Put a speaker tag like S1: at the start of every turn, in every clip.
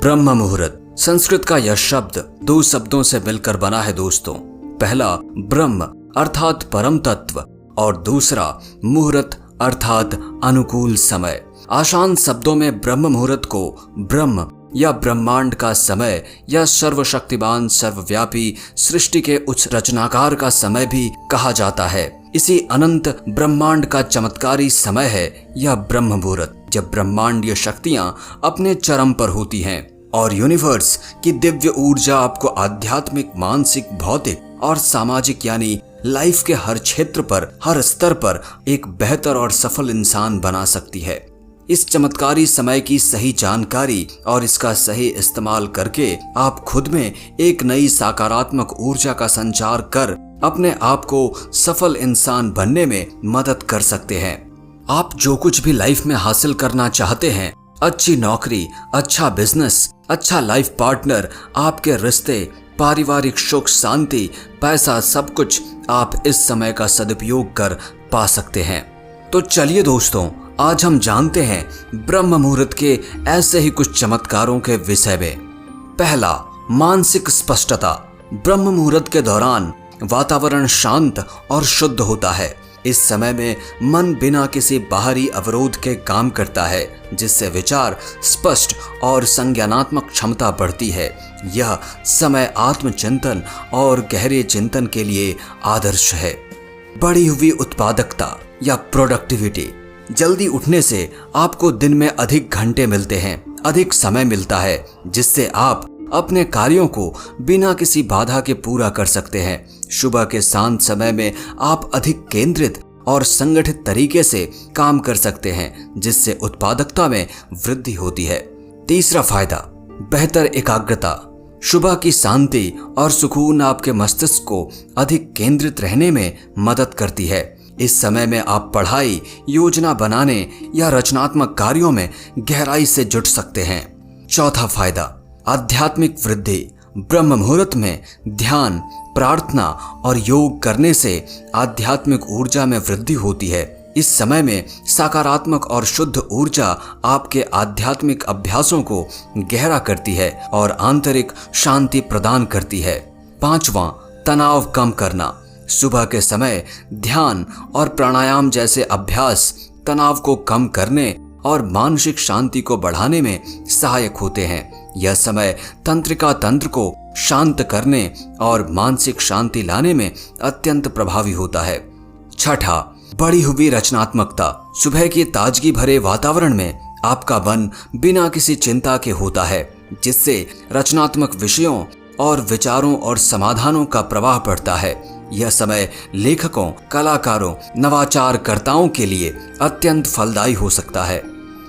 S1: ब्रह्म मुहूर्त संस्कृत का यह शब्द दो शब्दों से मिलकर बना है दोस्तों। पहला ब्रह्म अर्थात परम तत्व और दूसरा मुहूर्त अर्थात अनुकूल समय। आसान शब्दों में ब्रह्म मुहूर्त को ब्रह्म या ब्रह्मांड का समय या सर्वशक्तिमान सर्वव्यापी सृष्टि के उच्च रचनाकार का समय भी कहा जाता है। इसी अनंत ब्रह्मांड का चमत्कारी समय है यह ब्रह्म मुहूर्त, जब ब्रह्मांडीय शक्तियां अपने चरम पर होती हैं और यूनिवर्स की दिव्य ऊर्जा आपको आध्यात्मिक, मानसिक, भौतिक और सामाजिक यानी लाइफ के हर क्षेत्र पर, हर स्तर पर एक बेहतर और सफल इंसान बना सकती है। इस चमत्कारी समय की सही जानकारी और इसका सही इस्तेमाल करके आप खुद में एक नई सकारात्मक ऊर्जा का संचार कर अपने आप को सफल इंसान बनने में मदद कर सकते हैं। आप जो कुछ भी लाइफ में हासिल करना चाहते हैं, अच्छी नौकरी, अच्छा बिजनेस, अच्छा लाइफ पार्टनर, आपके रिश्ते, पारिवारिक सुख शांति, पैसा, सब कुछ आप इस समय का सदुपयोग कर पा सकते हैं। तो चलिए दोस्तों, आज हम जानते हैं ब्रह्म मुहूर्त के ऐसे ही कुछ चमत्कारों के विषय में। पहला, मानसिक स्पष्टता। ब्रह्म मुहूर्त के दौरान वातावरण शांत और शुद्ध होता है। इस समय में मन बिना किसी बाहरी अवरोध के काम करता है, जिससे विचार स्पष्ट और संज्ञानात्मक क्षमता बढ़ती है। यह समय आत्मचिंतन और गहरे चिंतन के लिए आदर्श है। बढ़ी हुई उत्पादकता या प्रोडक्टिविटी। जल्दी उठने से आपको दिन में अधिक घंटे मिलते हैं, अधिक समय मिलता है, जिससे आप अपने कार्यों को बिना किसी बाधा के पूरा कर सकते हैं। सुबह के शांत समय में आप अधिक केंद्रित और संगठित तरीके से काम कर सकते हैं, जिससे उत्पादकता में वृद्धि होती है। तीसरा फायदा, बेहतर एकाग्रता। सुबह की शांति और सुकून आपके मस्तिष्क को अधिक केंद्रित रहने में मदद करती है। इस समय में आप पढ़ाई, योजना बनाने या रचनात्मक कार्यों में गहराई से जुट सकते हैं। चौथा फायदा, आध्यात्मिक वृद्धि। ब्रह्म मुहूर्त में ध्यान, प्रार्थना और योग करने से आध्यात्मिक ऊर्जा में वृद्धि होती है। इस समय में सकारात्मक और शुद्ध ऊर्जा आपके आध्यात्मिक अभ्यासों को गहरा करती है और आंतरिक शांति प्रदान करती है। पांचवां, तनाव कम करना। सुबह के समय ध्यान और प्राणायाम जैसे अभ्यास तनाव को कम करने और मानसिक शांति को बढ़ाने में सहायक होते हैं। यह समय तंत्रिका तंत्र को शांत करने और मानसिक शांति लाने में अत्यंत प्रभावी होता है। छठा, बढ़ी हुई रचनात्मकता। सुबह की ताजगी भरे वातावरण में आपका मन बिना किसी चिंता के होता है, जिससे रचनात्मक विषयों और विचारों और समाधानों का प्रवाह बढ़ता है। यह समय लेखकों, कलाकारों, नवाचारकर्ताओं के लिए अत्यंत फलदायी हो सकता है।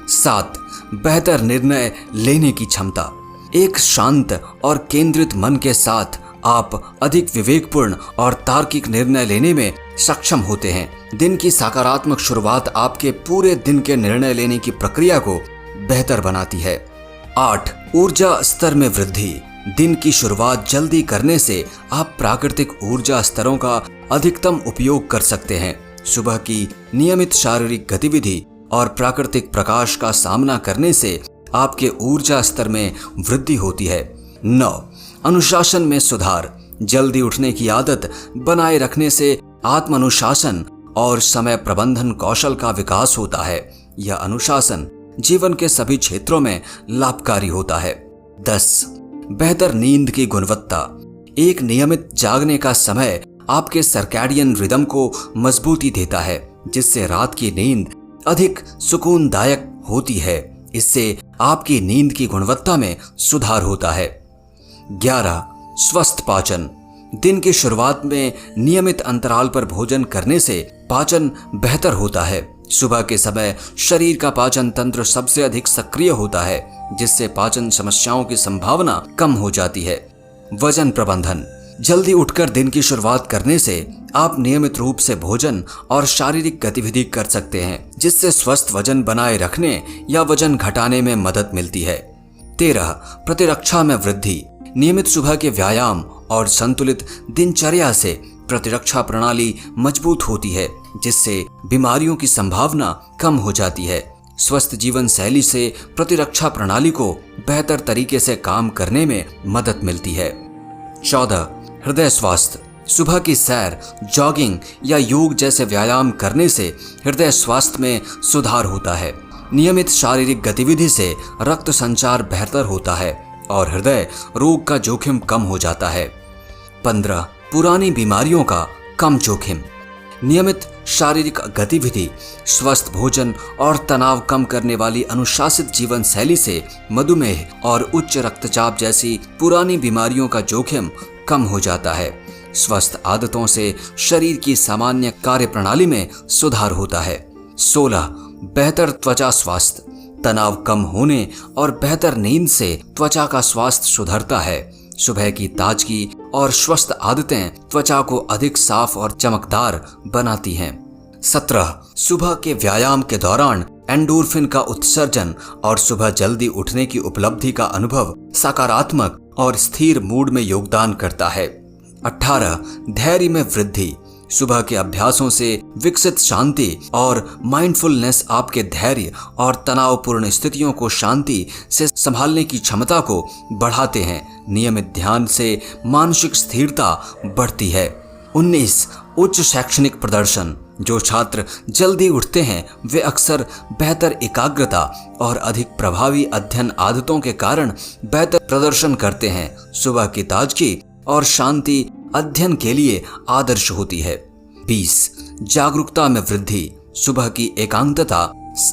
S1: 7, बेहतर निर्णय लेने की क्षमता। एक शांत और केंद्रित मन के साथ आप अधिक विवेकपूर्ण और तार्किक निर्णय लेने में सक्षम होते हैं। दिन की सकारात्मक शुरुआत आपके पूरे दिन के निर्णय लेने की प्रक्रिया को बेहतर बनाती है। 8, ऊर्जा स्तर में वृद्धि। दिन की शुरुआत जल्दी करने से आप प्राकृतिक ऊर्जा स्तरों का अधिकतम उपयोग कर सकते हैं। सुबह की नियमित शारीरिक गतिविधि और प्राकृतिक प्रकाश का सामना करने से आपके ऊर्जा स्तर में वृद्धि होती है। 9, अनुशासन में सुधार। जल्दी उठने की आदत बनाए रखने से आत्म अनुशासन और समय प्रबंधन कौशल का विकास होता है। यह अनुशासन जीवन के सभी क्षेत्रों में लाभकारी होता है। 10, बेहतर नींद की गुणवत्ता। एक नियमित जागने का समय आपके सर्कैडियन रिदम को मजबूती देता है, जिससे रात की नींद अधिक सुकूनदायक होती है। इससे आपकी नींद की गुणवत्ता में सुधार होता है। 11, स्वस्थ पाचन। दिन की शुरुआत में नियमित अंतराल पर भोजन करने से पाचन बेहतर होता है। सुबह के समय शरीर का पाचन तंत्र सबसे अधिक सक्रिय होता है, जिससे पाचन समस्याओं की संभावना कम हो जाती है। वजन प्रबंधन। जल्दी उठकर दिन की शुरुआत करने से आप नियमित रूप से भोजन और शारीरिक गतिविधि कर सकते हैं, जिससे स्वस्थ वजन बनाए रखने या वजन घटाने में मदद मिलती है। 13, प्रतिरक्षा में वृद्धि। नियमित सुबह के व्यायाम और संतुलित दिनचर्या से प्रतिरक्षा प्रणाली मजबूत होती है, जिससे बीमारियों की संभावना कम हो जाती है। स्वस्थ जीवन शैली से प्रतिरक्षा प्रणाली को बेहतर तरीके से काम करने में मदद मिलती है। 14. हृदय स्वास्थ्य। सुबह की सैर, जॉगिंग या योग जैसे व्यायाम करने से हृदय स्वास्थ्य में सुधार होता है। नियमित शारीरिक गतिविधि से रक्त संचार बेहतर होता है और हृदय रोग का जोखिम कम हो जाता है। 15. पुरानी बीमारियों का कम जोखिम। नियमित शारीरिक गतिविधि, स्वस्थ भोजन और तनाव कम करने वाली अनुशासित जीवन शैली से मधुमेह और उच्च रक्तचाप जैसी पुरानी बीमारियों का जोखिम कम हो जाता है। स्वस्थ आदतों से शरीर की सामान्य कार्यप्रणाली में सुधार होता है। 16. बेहतर त्वचा स्वास्थ्य। तनाव कम होने और बेहतर नींद से त्वचा का स्वास्थ्य सुधरता है। सुबह की ताजगी और स्वस्थ आदतें त्वचा को अधिक साफ और चमकदार बनाती हैं। 17. सुबह के व्यायाम के दौरान एंडोर्फिन का उत्सर्जन और सुबह जल्दी उठने की उपलब्धि का अनुभव सकारात्मक और स्थिर मूड में योगदान करता है। 18. धैर्य में वृद्धि। सुबह के अभ्यासों से विकसित शांति और माइंडफुलनेस आपके धैर्य और तनावपूर्ण स्थितियों को शांति से संभालने की क्षमता को बढ़ाते हैं। नियमित ध्यान से मानसिक स्थिरता बढ़ती है। 19. उच्च शैक्षणिक प्रदर्शन। जो छात्र जल्दी उठते हैं वे अक्सर बेहतर एकाग्रता और अधिक प्रभावी अध्ययन आदतों के कारण बेहतर प्रदर्शन करते हैं। सुबह की ताजगी और शांति अध्ययन के लिए आदर्श होती है। 20. जागरूकता में वृद्धि। सुबह की एकांतता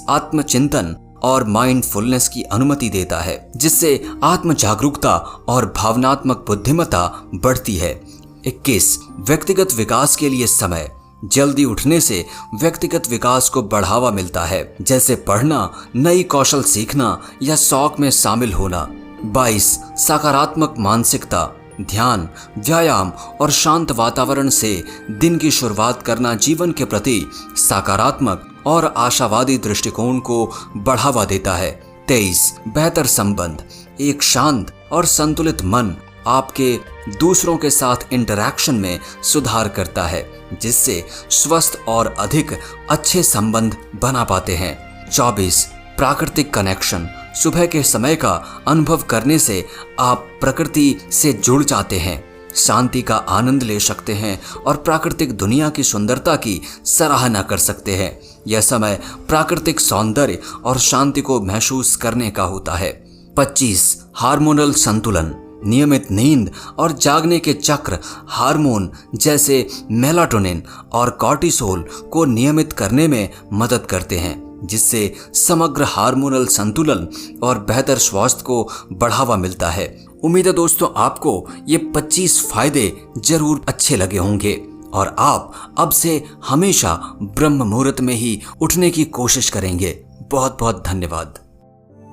S1: आत्मचिंतन और माइंडफुलनेस की अनुमति देता है, जिससे आत्म जागरूकता और भावनात्मक बुद्धिमत्ता बढ़ती है। 21. व्यक्तिगत विकास के लिए समय। जल्दी उठने से व्यक्तिगत विकास को बढ़ावा मिलता है, जैसे पढ़ना, नई कौशल सीखना या शौक में शामिल होना। 22. सकारात्मक मानसिकता। ध्यान, व्यायाम और शांत वातावरण से दिन की शुरुआत करना जीवन के प्रति सकारात्मक और आशावादी दृष्टिकोण को बढ़ावा देता है। 23. बेहतर संबंध। एक शांत और संतुलित मन आपके दूसरों के साथ इंटरैक्शन में सुधार करता है, जिससे स्वस्थ और अधिक अच्छे संबंध बना पाते हैं। 24. प्राकृतिक कनेक्शन। सुबह के समय का अनुभव करने से आप प्रकृति से जुड़ जाते हैं, शांति का आनंद ले सकते हैं और प्राकृतिक दुनिया की सुंदरता की सराहना कर सकते हैं। यह समय प्राकृतिक सौंदर्य और शांति को महसूस करने का होता है। 25. हार्मोनल संतुलन। नियमित नींद और जागने के चक्र हार्मोन जैसे मेलाटोनिन और कॉर्टिसोल को नियमित करने में मदद करते हैं, जिससे समग्र हार्मोनल संतुलन और बेहतर स्वास्थ्य को बढ़ावा मिलता है। उम्मीद है दोस्तों आपको ये 25 फायदे जरूर अच्छे लगे होंगे और आप अब से हमेशा ब्रह्म मुहूर्त में ही उठने की कोशिश करेंगे। बहुत बहुत धन्यवाद।